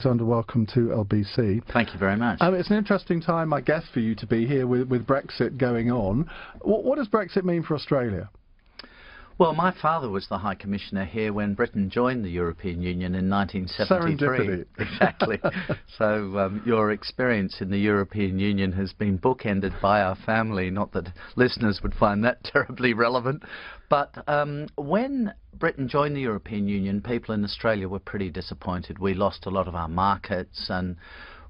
Alexander, welcome to LBC. Thank you very much. It's an interesting time, I guess, for you to be here with Brexit going on. What does Brexit mean for Australia? Well, my father was the High Commissioner here when Britain joined the European Union in 1973. Serendipity. Exactly. So your experience in the European Union has been bookended by our family. Not that listeners would find that terribly relevant. But when Britain joined the European Union, people in Australia were pretty disappointed. We lost a lot of our markets, and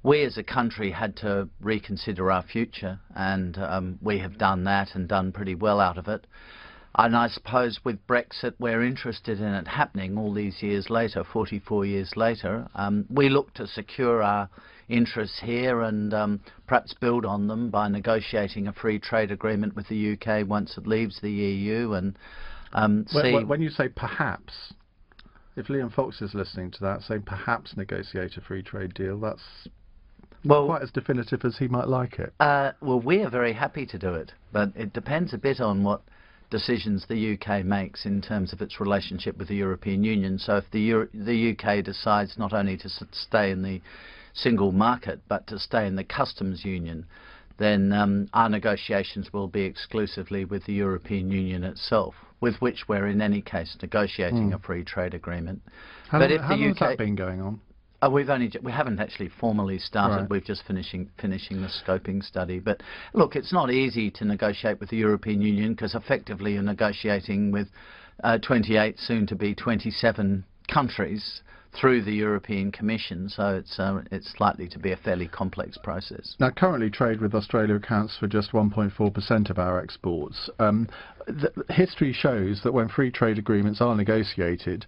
we as a country had to reconsider our future, and we have done that and done pretty well out of it. And I suppose with Brexit, we're interested in it happening all these years later, 44 years later. We look to secure our interests here and perhaps build on them by negotiating a free trade agreement with the UK once it leaves the EU. And when you say perhaps, if Liam Fox is listening to that, saying perhaps negotiate a free trade deal, that's quite as definitive as he might like it. Well, we are very happy to do it, but it depends a bit on what decisions the UK makes in terms of its relationship with the European Union. So if the UK decides not only to stay in the single market but to stay in the customs union, then our negotiations will be exclusively with the European Union itself, with which we're in any case negotiating a free trade agreement. How long has that been going on? We haven't actually formally started. Right. We've just finishing the scoping study. But look, it's not easy to negotiate with the European Union because effectively you're negotiating with 28, soon to be 27 countries through the European Commission. So it's likely to be a fairly complex process. Now, currently trade with Australia accounts for just 1.4% of our exports. History shows that when free trade agreements are negotiated,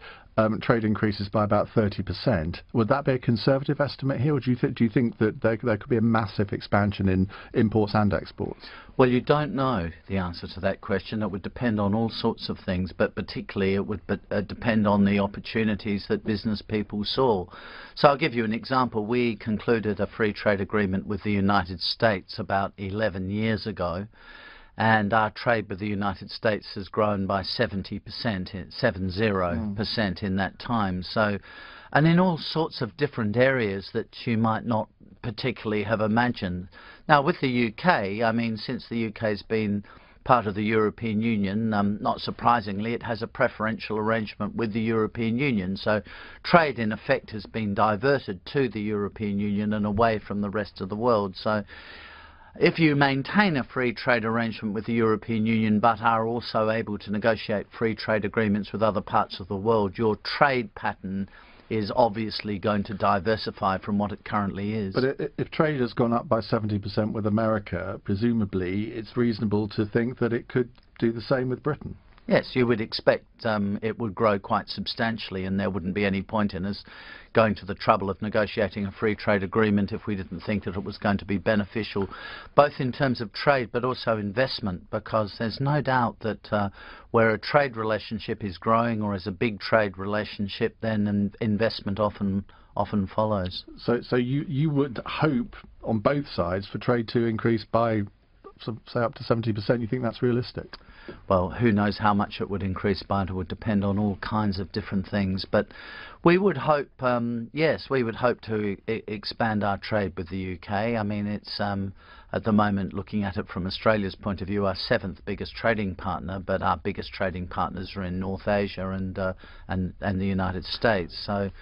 trade increases by about 30%. Would that be a conservative estimate here, or do you think that there could be a massive expansion in imports and exports? Well, you don't know the answer to that question. It would depend on all sorts of things, but particularly it would depend on the opportunities that business people saw. So I'll give you an example. We concluded a free trade agreement with the United States about 11 years ago, and our trade with the United States has grown by 70% in that time. So, and in all sorts of different areas that you might not particularly have imagined. Now, with the UK, I mean, since the UK has been part of the European Union, not surprisingly, it has a preferential arrangement with the European Union. So trade, in effect, has been diverted to the European Union and away from the rest of the world. So if you maintain a free trade arrangement with the European Union but are also able to negotiate free trade agreements with other parts of the world, your trade pattern is obviously going to diversify from what it currently is. But if trade has gone up by 70% with America, presumably it's reasonable to think that it could do the same with Britain. Yes, you would expect it would grow quite substantially, and there wouldn't be any point in us going to the trouble of negotiating a free trade agreement if we didn't think that it was going to be beneficial, both in terms of trade but also investment, because there's no doubt that where a trade relationship is growing or is a big trade relationship, then investment often follows. So you would hope on both sides for trade to increase by, say, up to 70%. You think that's realistic? Well, who knows how much it would increase by. It would depend on all kinds of different things. But we would hope, yes, we would hope to expand our trade with the UK. I mean, it's at the moment, looking at it from Australia's point of view, our 7th biggest trading partner, but our biggest trading partners are in North Asia and the United States. So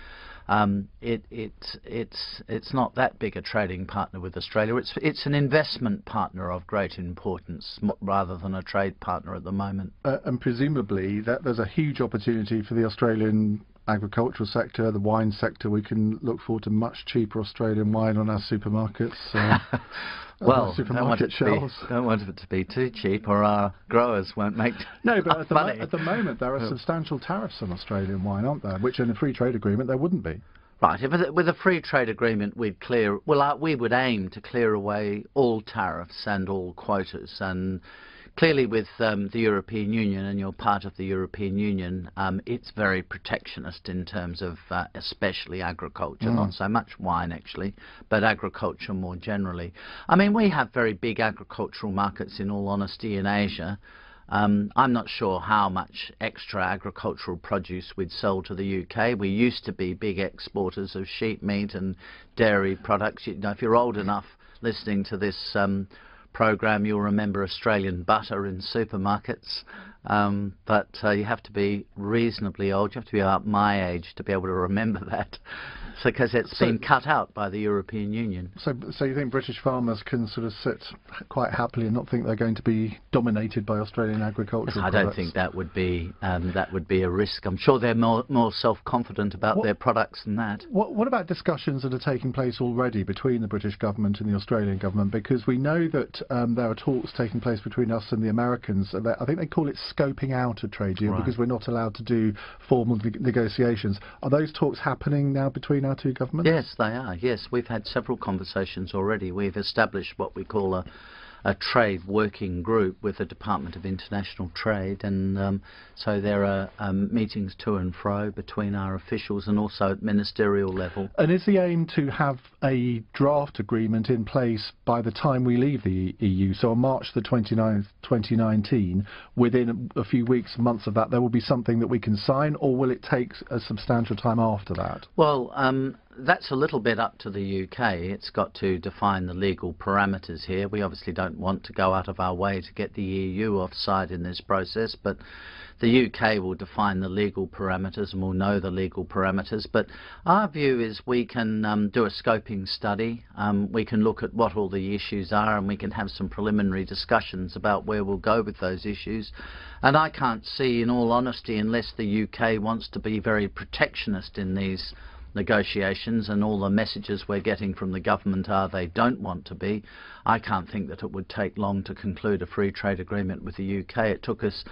it's not that big a trading partner with Australia. It's an investment partner of great importance rather than a trade partner at the moment. And presumably there's a huge opportunity for the Australian agricultural sector, the wine sector. We can look forward to much cheaper Australian wine on our supermarkets. Well, supermarket shelves. Don't want it to be too cheap, or our growers won't make no, but money. At the moment there are substantial tariffs on Australian wine, aren't there? Which in a free trade agreement there wouldn't be. Right. With a free trade agreement, we would aim to clear away all tariffs and all quotas. And clearly, with the European Union, and you're part of the European Union, it's very protectionist in terms of especially agriculture, not so much wine actually, but agriculture more generally. I mean, we have very big agricultural markets, in all honesty, in Asia. I'm not sure how much extra agricultural produce we'd sell to the UK. We used to be big exporters of sheep meat and dairy products. You know, if you're old enough listening to this program, you'll remember Australian butter in supermarkets. But you have to be reasonably old. You have to be about my age to be able to remember that, because it's been cut out by the European Union. So you think British farmers can sort of sit quite happily and not think they're going to be dominated by Australian agricultural products? I don't think that would be a risk. I'm sure they're more self-confident about their products than that. What about discussions that are taking place already between the British government and the Australian government? Because we know that there are talks taking place between us and the Americans. I think they call it scoping out a trade deal, because we're not allowed to do formal negotiations. Are those talks happening now between our two governments? Yes, they are. Yes, we've had several conversations already. We've established what we call a trade working group with the Department of International Trade, and so there are meetings to and fro between our officials and also at ministerial level. And is the aim to have a draft agreement in place by the time we leave the EU? So on March the 29th, 2019, within a few weeks, months of that, there will be something that we can sign, or will it take a substantial time after that? Well, that's a little bit up to the UK. It's got to define the legal parameters here. We obviously don't want to go out of our way to get the EU offside in this process, but the UK will define the legal parameters and we'll know the legal parameters. But our view is we can do a scoping study, we can look at what all the issues are, and we can have some preliminary discussions about where we'll go with those issues. And I can't see, in all honesty, unless the UK wants to be very protectionist in these negotiations, and all the messages we're getting from the government are they don't want to be, I can't think that it would take long to conclude a free trade agreement with the UK. It took us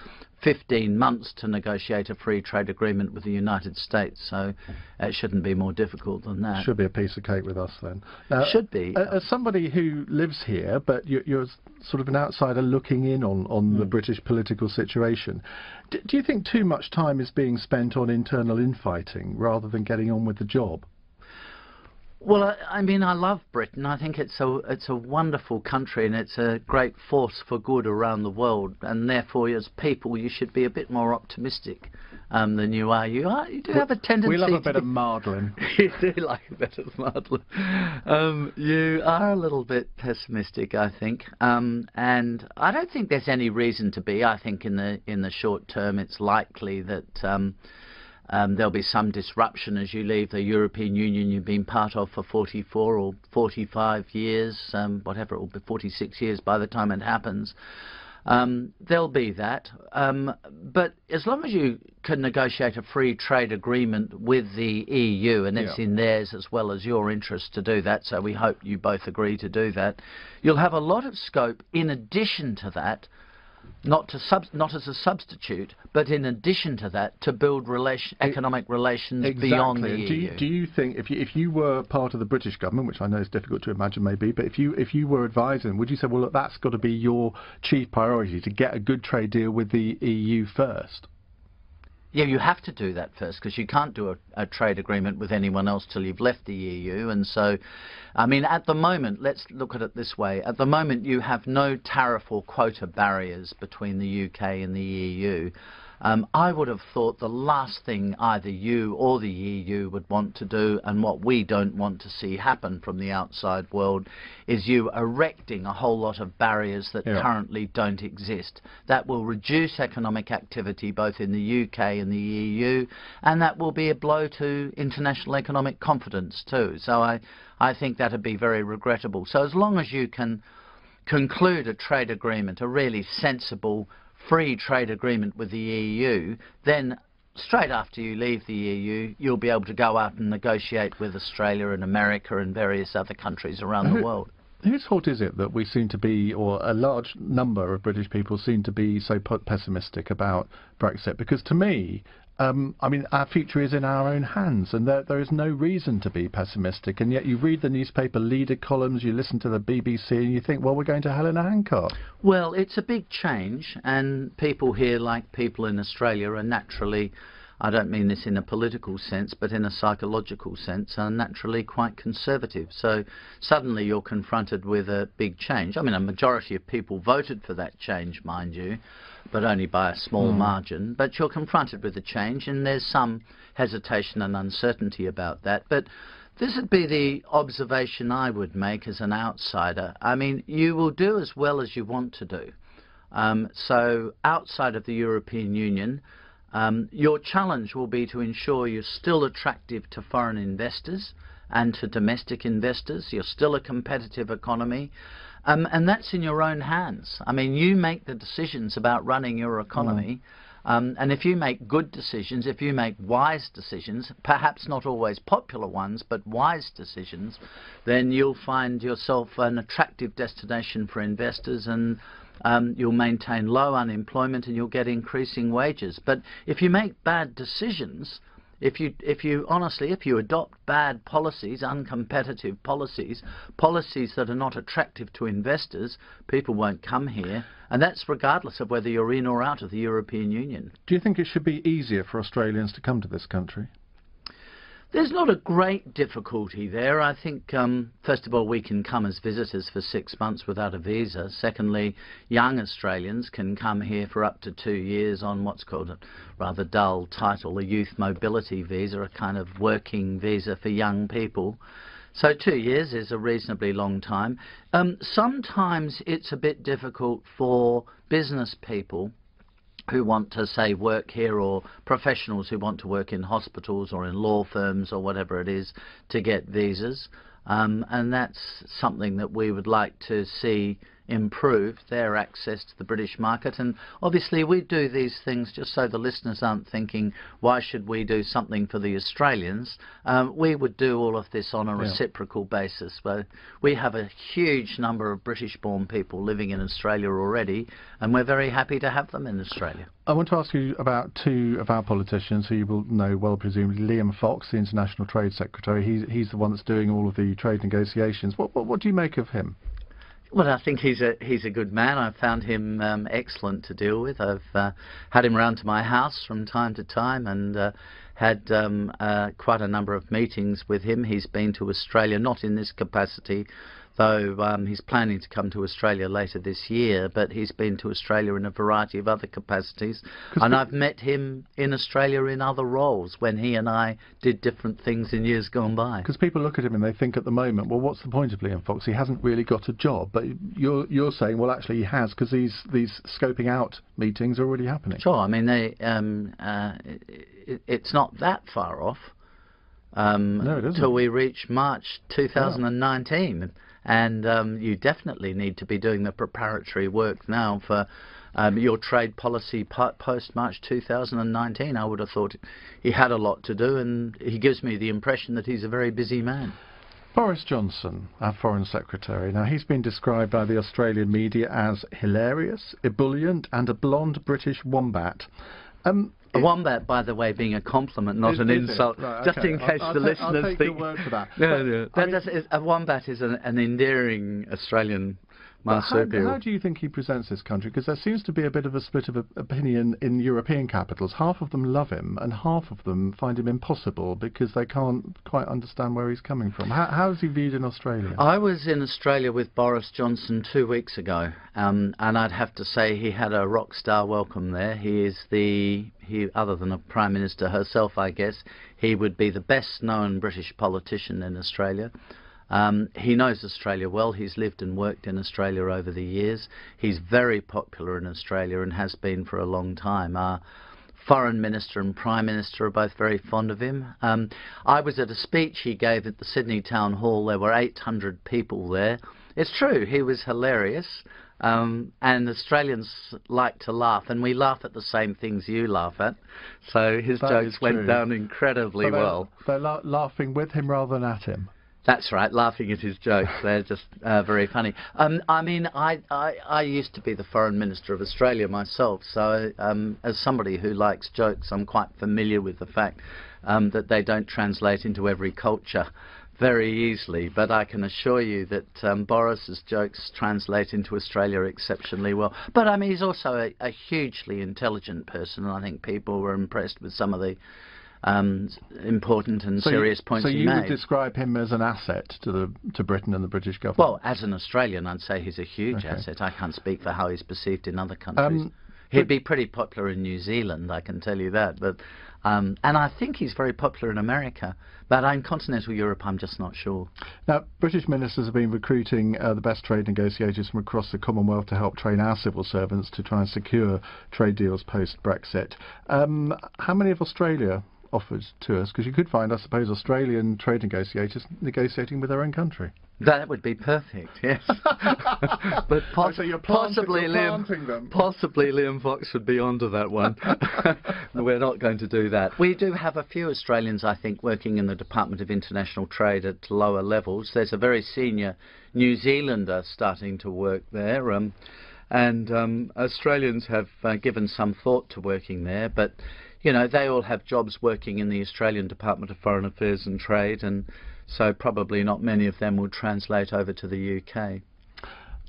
15 months to negotiate a free trade agreement with the United States, so it shouldn't be more difficult than that. Should be a piece of cake with us then. Now, should be. As somebody who lives here, but you're sort of an outsider looking in on the British political situation, do you think too much time is being spent on internal infighting rather than getting on with the job? Well, I mean, I love Britain. I think it's a wonderful country, and it's a great force for good around the world. And therefore, as people, you should be a bit more optimistic than you are. You do have a tendency. We love a bit of maudlin. You do like a bit of maudlin. You are a little bit pessimistic, I think, and I don't think there's any reason to be. I think in the short term, it's likely that there'll be some disruption as you leave the European Union you've been part of for 44 or 45 years, whatever it will be, 46 years by the time it happens. There'll be that. But as long as you can negotiate a free trade agreement with the EU, and it's in theirs as well as your interest to do that, so we hope you both agree to do that, you'll have a lot of scope in addition to that, not as a substitute, but in addition to that, to build economic relations beyond the EU. Do you think, if you were part of the British government, which I know is difficult to imagine maybe, but if you were advising, would you say, well, look, that's got to be your chief priority, to get a good trade deal with the EU first? Yeah, you have to do that first, because you can't do a trade agreement with anyone else till you've left the EU. And so, I mean, at the moment, let's look at it this way. At the moment, you have no tariff or quota barriers between the UK and the EU. I would have thought the last thing either you or the EU would want to do, and what we don't want to see happen from the outside world, is you erecting a whole lot of barriers that currently don't exist. That will reduce economic activity both in the UK and the EU, and that will be a blow to international economic confidence too. So I think that would be very regrettable. So as long as you can conclude a trade agreement, a really sensible free trade agreement with the EU, then straight after you leave the EU, you'll be able to go out and negotiate with Australia and America and various other countries around the world. Whose fault is it that we seem to be, or a large number of British people seem to be so pessimistic about Brexit? Because to me, I mean, our future is in our own hands, and there is no reason to be pessimistic. And yet you read the newspaper leader columns, you listen to the BBC, and you think, well, we're going to hell in a handcart. Well, it's a big change, and people here, like people in Australia, are naturally, I don't mean this in a political sense, but in a psychological sense, are naturally quite conservative. So suddenly you're confronted with a big change. I mean, a majority of people voted for that change, mind you, but only by a small margin. But you're confronted with a change, and there's some hesitation and uncertainty about that. But this would be the observation I would make as an outsider. I mean, you will do as well as you want to do. So outside of the European Union, your challenge will be to ensure you're still attractive to foreign investors and to domestic investors. You're still a competitive economy. And that's in your own hands. I mean, you make the decisions about running your economy. And if you make good decisions, if you make wise decisions, perhaps not always popular ones, but wise decisions, then you'll find yourself an attractive destination for investors, and you'll maintain low unemployment and you'll get increasing wages. But if you make bad decisions, if you adopt bad policies, uncompetitive policies, policies that are not attractive to investors, people won't come here, and that's regardless of whether you're in or out of the European Union. Do you think it should be easier for Australians to come to this country? There's not a great difficulty there. I think, first of all, we can come as visitors for 6 months without a visa. Secondly, young Australians can come here for up to 2 years on what's called a rather dull title, a youth mobility visa, a kind of working visa for young people. So 2 years is a reasonably long time. Sometimes it's a bit difficult for business people who want to, say, work here, or professionals who want to work in hospitals or in law firms or whatever it is, to get visas. And that's something that we would like to see improve, their access to the British market. And obviously we do these things just so the listeners aren't thinking, why should we do something for the Australians? We would do all of this on a reciprocal basis. We have a huge number of British-born people living in Australia already, and we're very happy to have them in Australia. I want to ask you about two of our politicians who you will know well, presumably. Liam Fox, the International Trade Secretary. He's the one that's doing all of the trade negotiations. What do you make of him? Well, I think he's a good man. I've found him excellent to deal with. I've had him round to my house from time to time, and had quite a number of meetings with him. He's been to Australia, not in this capacity, though he's planning to come to Australia later this year, but he's been to Australia in a variety of other capacities. And I've met him in Australia in other roles when he and I did different things in years gone by. Because people look at him and they think at the moment, well, what's the point of Liam Fox? He hasn't really got a job. But you're saying, well, actually he has, because these scoping out meetings are already happening. Sure. I mean, it's not that far off. No, it isn't. Till we reach March 2019. Yeah. And you definitely need to be doing the preparatory work now for your trade policy post-March 2019. I would have thought he had a lot to do, and he gives me the impression that he's a very busy man. Boris Johnson, our Foreign Secretary. Now, he's been described by the Australian media as hilarious, ebullient, and a blonde British wombat. A wombat, by the way, being a compliment, not an insult. Right, just okay. in case the listeners I'll take think... your word for that. A wombat is an endearing Australian marsupial. How do you think he presents this country? Because there seems to be a bit of a split of opinion in European capitals. Half of them love him, and half of them find him impossible because they can't quite understand where he's coming from. How is he viewed in Australia? I was in Australia with Boris Johnson 2 weeks ago, and I'd have to say he had a rock star welcome there. He is other than a Prime Minister herself, I guess, he would be the best known British politician in Australia. He knows Australia well. He's lived and worked in Australia over the years. He's very popular in Australia and has been for a long time. Our Foreign Minister and Prime Minister are both very fond of him. I was at a speech he gave at the Sydney Town Hall. There were 800 people there. It's true, he was hilarious. And Australians like to laugh, and we laugh at the same things you laugh at. So his jokes went down incredibly well. They're laughing with him rather than at him. That's right, laughing at his jokes. They're just very funny. I mean, I used to be the Foreign Minister of Australia myself, so as somebody who likes jokes, I'm quite familiar with the fact that they don't translate into every culture very easily, but I can assure you that Boris's jokes translate into Australia exceptionally well. But I mean, he's also a hugely intelligent person, and I think people were impressed with some of the important and serious points he made. So you would describe him as an asset to Britain and the British government? Well, as an Australian, I'd say he's a huge asset. I can't speak for how he's perceived in other countries. He'd be pretty popular in New Zealand, I can tell you that. But and I think he's very popular in America. But in continental Europe, I'm just not sure. Now, British ministers have been recruiting the best trade negotiators from across the Commonwealth to help train our civil servants to try and secure trade deals post-Brexit. How many of Australia offered to us? Because you could find, I suppose, Australian trade negotiators negotiating with their own country. That would be perfect, yes. But So you're possibly planting them. Possibly Liam Fox would be onto that one. We're not going to do that. We do have a few Australians, I think, working in the Department of International Trade at lower levels. There's a very senior New Zealander starting to work there, and Australians have given some thought to working there, but you know, they all have jobs working in the Australian Department of Foreign Affairs and Trade, and so probably not many of them will translate over to the UK.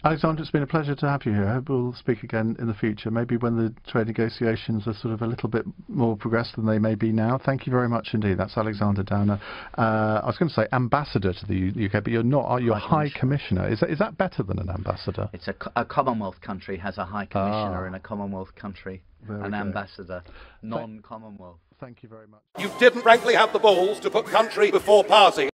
Alexander, it's been a pleasure to have you here. I hope we'll speak again in the future, maybe when the trade negotiations are sort of a little bit more progressed than they may be now. Thank you very much indeed. That's Alexander Downer. I was going to say ambassador to the UK, but you're not. Are you High Commissioner? Is that better than an ambassador? It's a Commonwealth country has a High Commissioner in a Commonwealth country, an ambassador, non-Commonwealth. Thank you very much. You didn't frankly have the balls to put country before party.